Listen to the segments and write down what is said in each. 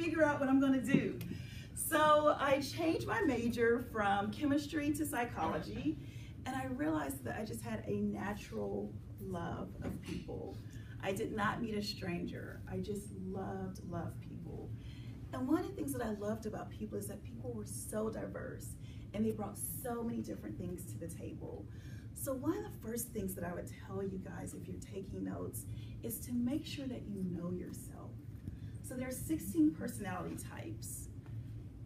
figure out what I'm going to do. So I changed my major from chemistry to psychology, and I realized that I just had a natural love of people. I did not meet a stranger. I just loved people. And one of the things that I loved about people is that people were so diverse, and they brought so many different things to the table. So one of the first things that I would tell you guys if you're taking notes is to make sure that you know yourself. So there's 16 personality types,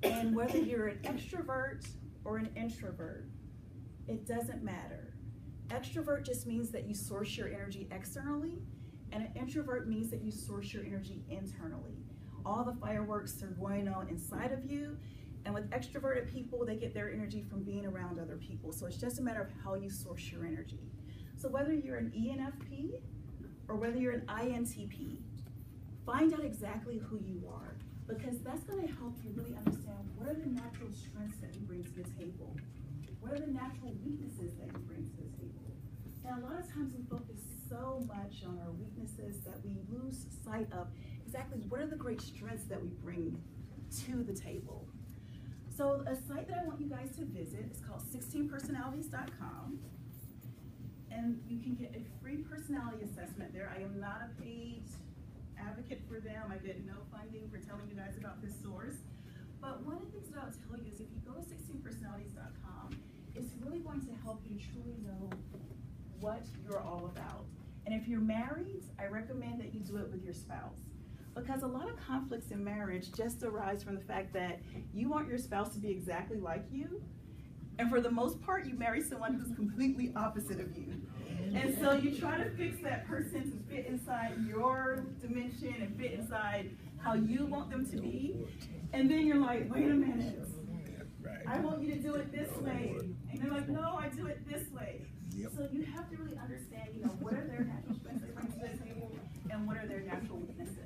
and whether you're an extrovert or an introvert, it doesn't matter. Extrovert just means that you source your energy externally, and an introvert means that you source your energy internally. All the fireworks are going on inside of you, and with extroverted people, they get their energy from being around other people. So it's just a matter of how you source your energy. So whether you're an ENFP or whether you're an INTP, find out exactly who you are, because that's going to help you really understand what are the natural strengths that you bring to the table. What are the natural weaknesses that you bring to the table? And a lot of times we focus so much on our weaknesses that we lose sight of exactly what are the great strengths that we bring to the table. So a site that I want you guys to visit is called 16personalities.com, and you can get a free personality assessment there. I am not a paid advocate for them. I get no funding for telling you guys about this source. But one of the things that I'll tell you is if you go to 16personalities.com, it's really going to help you truly know what you're all about. And if you're married, I recommend that you do it with your spouse. Because a lot of conflicts in marriage just arise from the fact that you want your spouse to be exactly like you, and for the most part, you marry someone who's completely opposite of you. And so you try to fix that person to fit inside your dimension and fit inside how you want them to be, and then you're like, wait a minute, I want you to do it this way. And they're like, no, I do it this way. So you have to really understand, what are their natural strengths they bring to the table, and what are their natural weaknesses.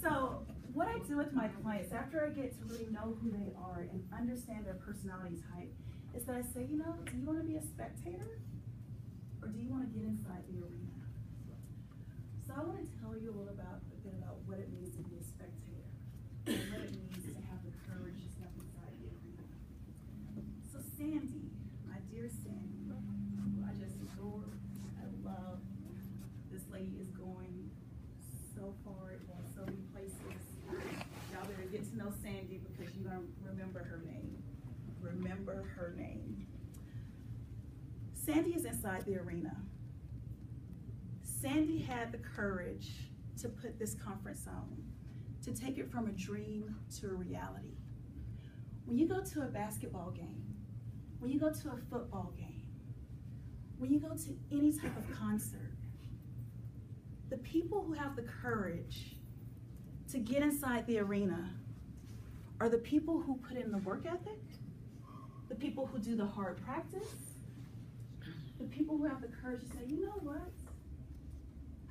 So what I do with my clients after I get to really know who they are and understand their personality type is that I say, do you want to be a spectator or do you want to get inside the arena? So I want to tell you a bit about what it means to be a spectator and what it means to have the courage to step inside the arena. So Sandy, my dear Sandy, who I just adore, I love, this lady is going so far in so many places. Y'all better get to know Sandy because you're going to remember her name. Remember her name. Sandy is inside the arena. Sandy had the courage to put this conference on, to take it from a dream to a reality. When you go to a basketball game, when you go to a football game, when you go to any type of concert, the people who have the courage to get inside the arena are the people who put in the work ethic, the people who do the hard practice, the people who have the courage to say, you know what?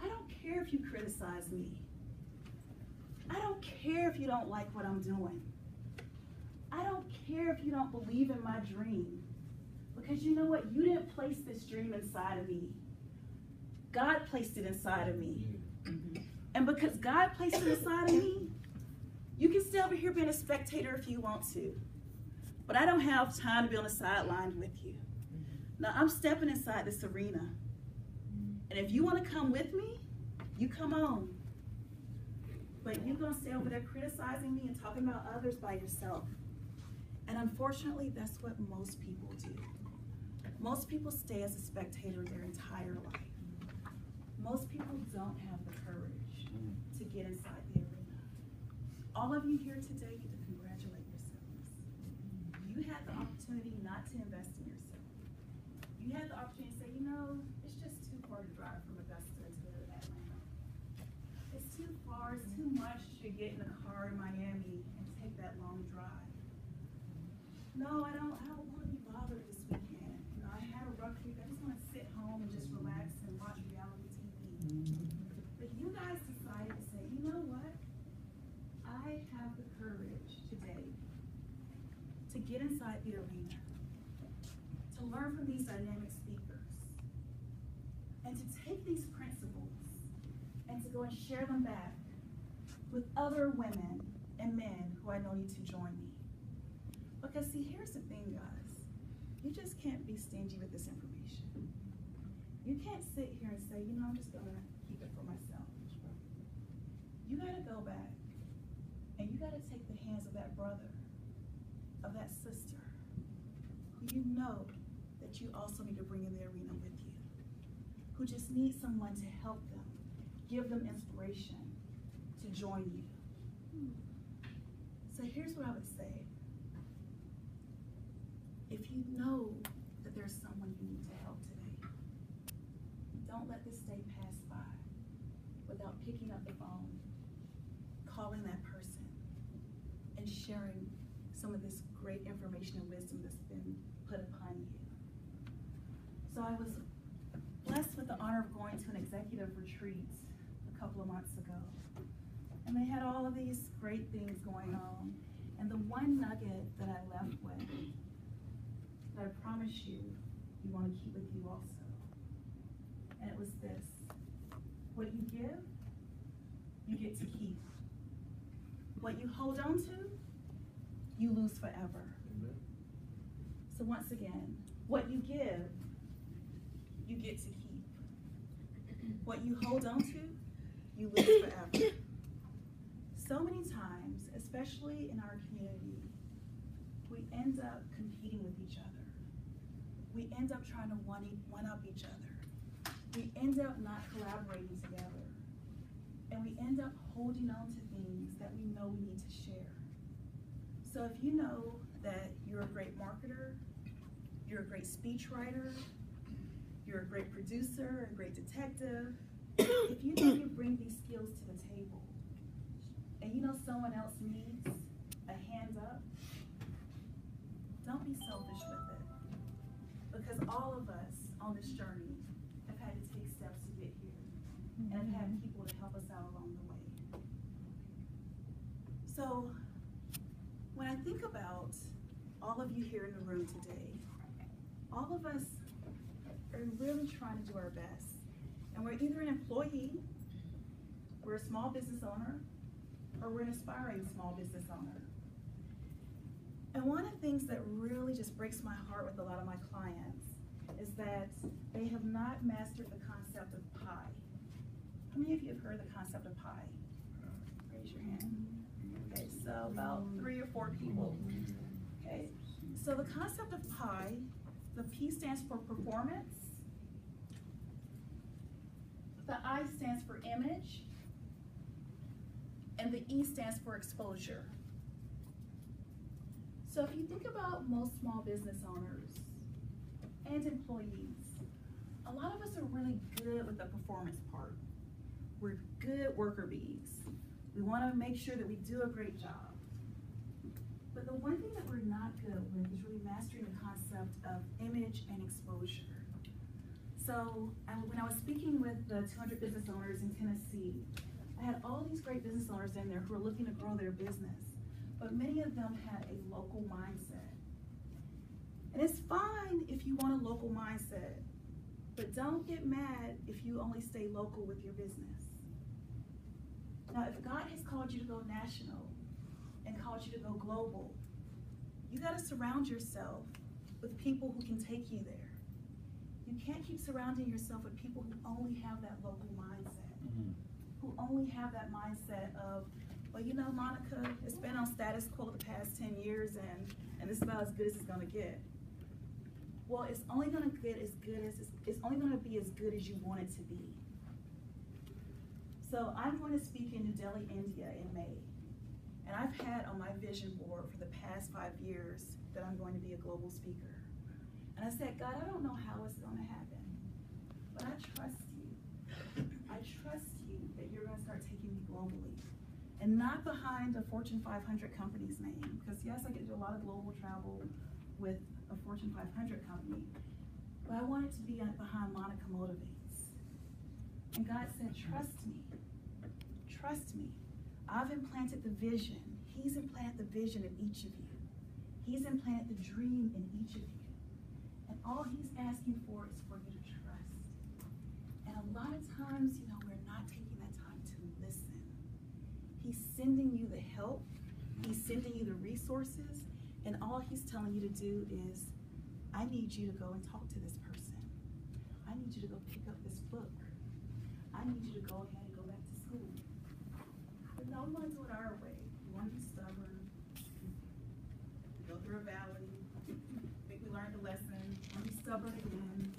I don't care if you criticize me. I don't care if you don't like what I'm doing. I don't care if you don't believe in my dream. Because you know what? You didn't place this dream inside of me. God placed it inside of me. And because God placed it inside of me, you can stay over here being a spectator if you want to. But I don't have time to be on the sideline with you. Now I'm stepping inside this arena. And if you want to come with me, you come on. But you're going to stay over there criticizing me and talking about others by yourself. And unfortunately, that's what most people do. Most people stay as a spectator their entire life. Most people don't have the courage to get inside the arena. All of you here today get to congratulate yourselves. You had the opportunity not to invest in yourself. You had the opportunity to say, it's just too far to drive from Augusta to Atlanta. It's too far, it's too much to get in a car in Miami and take that long drive. No, I don't want to be bothered this weekend. I had a rough week. I just want to sit home and just relax and watch reality TV. But you guys decided to say, you know what? I have the courage today to get inside the arena, to learn from these dynamic speakers, and to take these principles and to go and share them back with other women and men who I know need to join me. Because see, here's the thing, guys. You just can't be stingy with this information. You can't sit here and say, you know, I'm just gonna keep it for myself. You gotta go back and you gotta take the hands of that brother, of that sister, who you know that you also need to bring in the arena with you, who just needs someone to help them, give them inspiration to join you. So here's what I would say. If you know that there's someone you need to help today, don't let this day pass by without picking up the phone, calling that person, and sharing some of this great information and wisdom that's been put upon you. So I was blessed with the honor of going to an executive retreat a couple of months ago. And they had all of these great things going on. And the one nugget that I left with, that I promise you, you want to keep with you also. And it was this: what you give, you get to keep. What you hold on to, you lose forever. Amen. So once again, what you give, you get to keep. What you hold on to, you lose forever. So many times, especially in our community, we end up competing with each other. We end up trying to one-up each other. We end up not collaborating together. And we end up holding on to things that we know we need to share. So if you know that you're a great marketer, you're a great speechwriter, you're a great producer, a great detective, if you know you bring these skills to the table, and you know someone else needs a hand up, don't be selfish with it. Because all of us on this journey have had to take steps to get here, and have had people to help us out along the way. So when I think about all of you here in the room today, all of us are really trying to do our best. And we're either an employee, we're a small business owner, or we're an aspiring small business owner. And one of the things that really just breaks my heart with a lot of my clients is that they have not mastered the concept of pie. How many of you have heard the concept of pie? Raise your hand. Okay, so about 3 or 4 people. Okay, so the concept of pie, the P stands for performance, the I stands for image, and the E stands for exposure. So if you think about most small business owners and employees, a lot of us are really good with the performance part. We're good worker bees. We want to make sure that we do a great job. But the one thing that we're not good with is really mastering the concept of image and exposure. So when I was speaking with the 200 business owners in Tennessee, I had all these great business owners in there who are looking to grow their business, but many of them had a local mindset. And it's fine if you want a local mindset, but don't get mad if you only stay local with your business. Now, if God has called you to go national and called you to go global, you got to surround yourself with people who can take you there. You can't keep surrounding yourself with people who only have that local mindset, who only have that mindset of, well, you know, Monica, it's been on status quo the past 10 years and this is about as good as it's gonna get. Well, it's only gonna get as good as it's only gonna be as good as you want it to be. So I'm going to speak in New Delhi, India in May. And I've had on my vision board for the past 5 years that I'm going to be a global speaker. And I said, God, I don't know how it's gonna happen, but I trust you. I trust you that you're gonna start taking me globally. And not behind a Fortune 500 company's name, because yes, I get to do a lot of global travel with a Fortune 500 company, but I want it to be behind Monica Motivates. And God said, trust me, trust me. I've implanted the vision. He's implanted the vision in each of you. He's implanted the dream in each of you. And all he's asking for is for you to trust. And a lot of times, you know, we're not taking that time to listen. He He's sending you the help. He's sending you the resources. And all he's telling you to do is, I need you to go and talk to this person. I need you to go pick up this book. I need you to go ahead and go back to school. But no, we want to do it our way. We want to be stubborn. Go through a valley. Think we learned the lesson. Want to be stubborn again.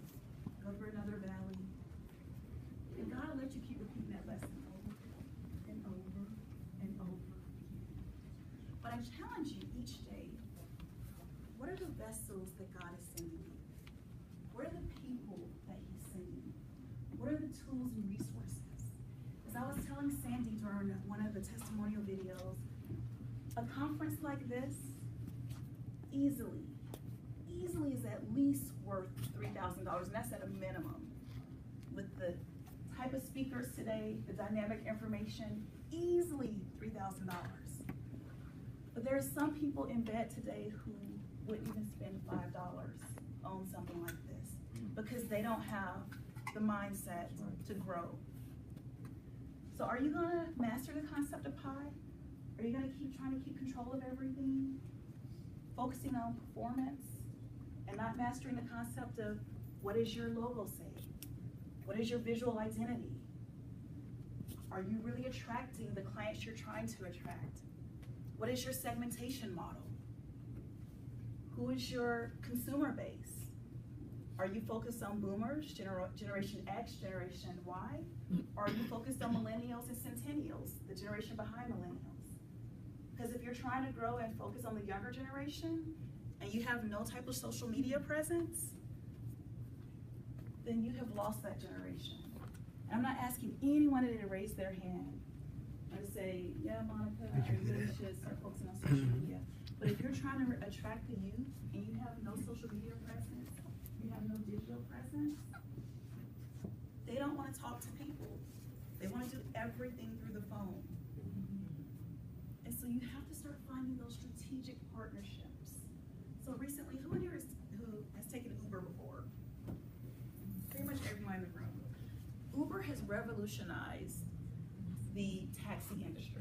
Go through another valley. And God will let you keep repeating that lesson over and over and over again. But I challenge you each day, what are the vessels that God is sending you? What are the people that he's sending you? What are the tools and resources? As I was telling Sandy during one of the testimonial videos, a conference like this easily is at least worth $3,000, and that's at a minimum. With the type of speakers today, the dynamic information, easily $3,000. But there are some people in bed today who wouldn't even spend $5 on something like this because they don't have the mindset to grow. So are you gonna master the concept of pie? Are you gonna keep trying to keep control of everything? Focusing on performance and not mastering the concept of what does your logo say? What is your visual identity? Are you really attracting the clients you're trying to attract? What is your segmentation model? Who is your consumer base? Are you focused on boomers, Generation X, Generation Y? Or are you focused on millennials and centennials, the generation behind millennials? Because if you're trying to grow and focus on the younger generation and you have no type of social media presence, then you have lost that generation. And I'm not asking anyone to raise their hand and say, yeah, Monica, I really should start focusing on social media. But if you're trying to attract the youth and you have no social media presence, you have no digital presence, they don't want to talk to people. They want to do everything through the phone. And so you have to start finding those strategic partnerships. So recently, who in here has taken Uber before? Pretty much everyone in the room. Uber has revolutionized the taxi industry.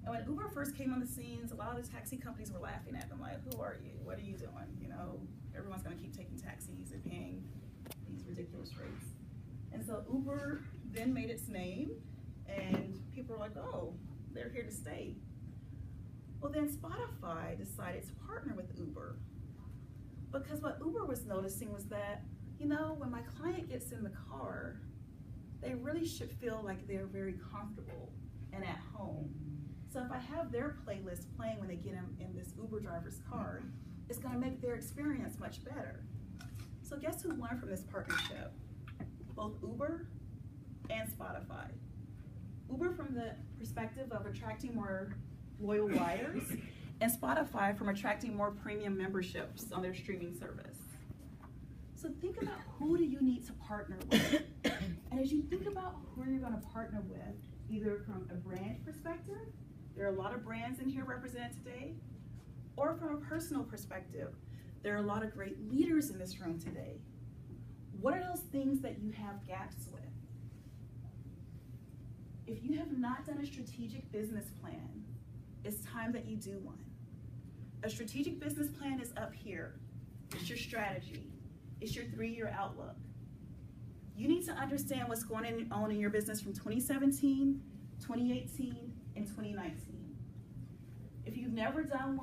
And when Uber first came on the scenes, a lot of the taxi companies were laughing at them like, who are you? What are you doing? You know, everyone's gonna keep taking taxis and paying these ridiculous rates. And so Uber then made its name and people were like, oh, they're here to stay. Well, then Spotify decided to partner with Uber because what Uber was noticing was that, you know, when my client gets in the car, they really should feel like they're very comfortable and at home. So if I have their playlist playing when they get in this Uber driver's car, it's gonna make their experience much better. So guess who won from this partnership? Both Uber and Spotify. Uber from the perspective of attracting more loyal riders, and Spotify from attracting more premium memberships on their streaming service. So think about who do you need to partner with. And as you think about who you're gonna partner with, either from a brand perspective, there are a lot of brands in here represented today, or from a personal perspective, there are a lot of great leaders in this room today. What are those things that you have gaps with? If you have not done a strategic business plan, it's time that you do one. A strategic business plan is up here. It's your strategy. It's your 3-year outlook. You need to understand what's going on in your business from 2017, 2018, and 2019. If you've never done one,